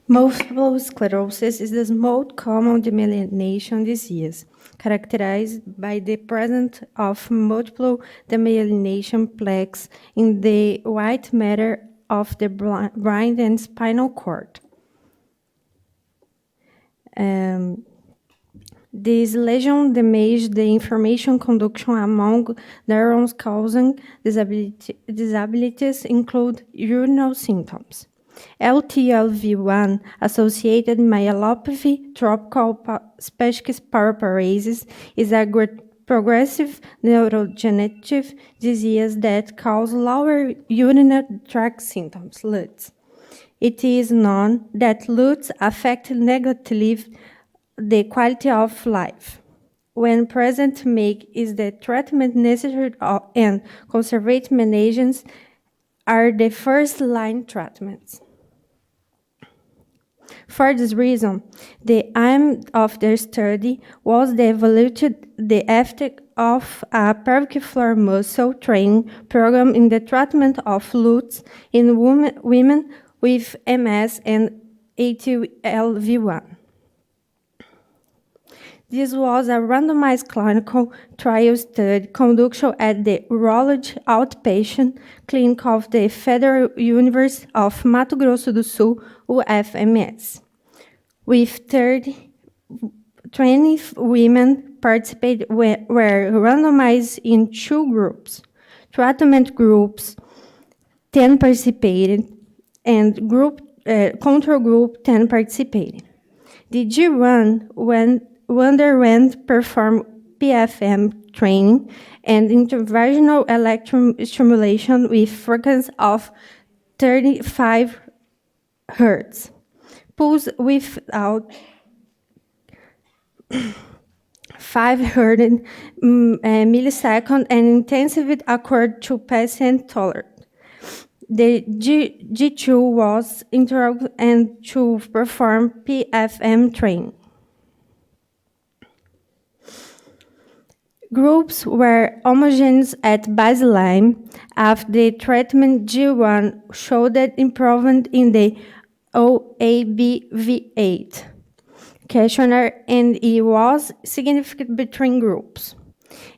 Multiple sclerosis is the most common demyelination disease, characterized by the presence of multiple demyelination plaques in the white matter of the brain and spinal cord. This lesion damages the information conduction among neurons, causing disabilities include urinary symptoms. LTLV1 associated myelopathy, tropical spastic paraparesis, is a progressive neurodegenerative disease that causes lower urinary tract symptoms, LUTS. It is known that LUTS affect negatively the quality of life. When present, make is the treatment necessary and conservative management are the first line treatments. For this reason, the aim of the study was to evaluate the effect of a pelvic floor muscle training program in the treatment of LUTS in women with MS and ATLV1. This was a randomized clinical trial study conducted at the Urology Outpatient Clinic of the Federal University of Mato Grosso do Sul, UFMS. With 20 women participated were randomized in two groups. Treatment groups, 10 participated, and control group, 10 participated. The G1 underwent performed PFM training and intravaginal electrostimulation with frequency of 35 Hz. Pulse without 500 milliseconds and intensity according to patient tolerance. The G2 was interrupted and to perform PFM training. Groups were homogeneous at baseline. After the treatment, G1 showed improvement in the OABV8 questionnaire, and it was significant between groups.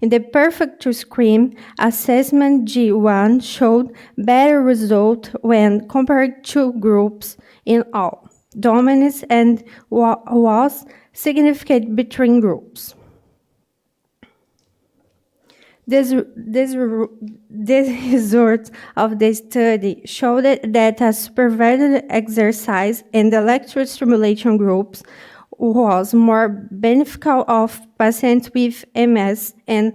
In the perfect to screen assessment, G1 showed better results when compared to groups in all domains and was significant between groups. The results of the study showed that a supervised exercise and electrostimulation groups was more beneficial of patients with MS and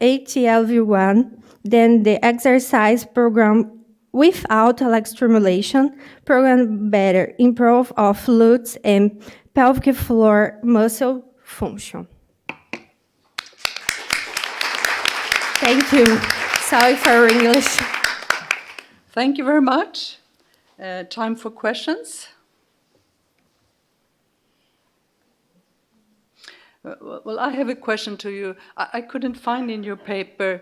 ATLV1 than the exercise program without electrostimulation program better improve of LUTS and pelvic floor muscle function. Thank you. Sorry for English. Thank you very much. Time for questions. Well, I have a question to you. I couldn't find in your paper,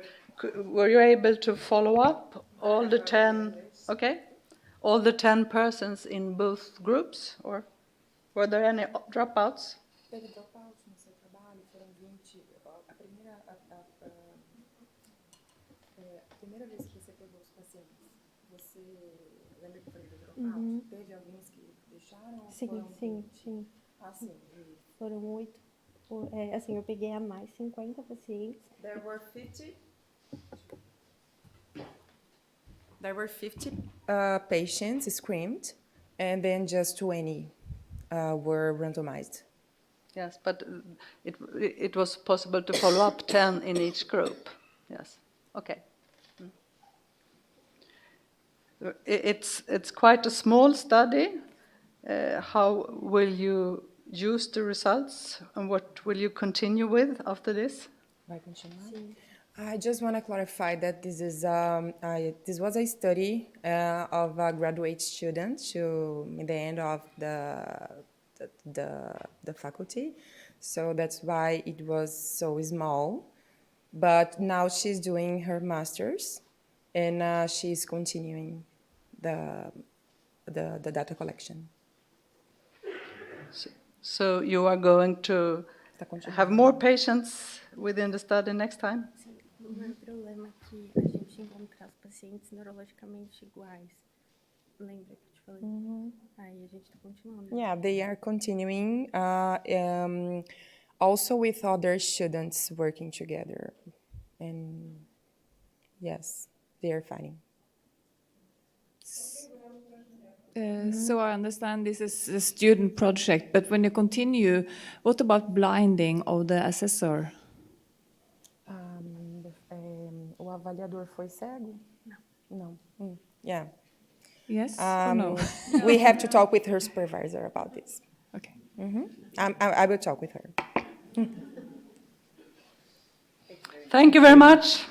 were you able to follow up all the 10, okay? All the 10 persons in both groups, or were there any dropouts? Teve dropouts no seu trabalho, foram 20. A primeira vez que você pegou os pacientes, você lembra que foi do dropout? Teve alguns que deixaram? Sim. Ah, sim. Foram 8. Assim, eu peguei a mais 50 pacientes. There were 50 patients screened, and then just 20 were randomized. Yes, but it was possible to follow up 10 in each group. Yes, okay. It's quite a small study. How will you use the results, and what will you continue with after this? Vai continuar? Sim. I just want to clarify that this is this was a study of a graduate student to the end of the faculty, so that's why it was so small. But now she's doing her master's, and she's continuing the data collection. So you are going to have more patients within the study next time? Não é problema que a gente encontrar os pacientes neurologicamente iguais. Lembra que eu te falei? Aí a gente está continuando. Yeah, they are continuing also with other students working together. And yes, they are finding. So I understand this is a student project, but when you continue, what about blinding of the assessor? O avaliador foi cego? Não. No. Yeah. Yes or no? We have to talk with her supervisor about this. Okay. I will talk with her. Thank you very much.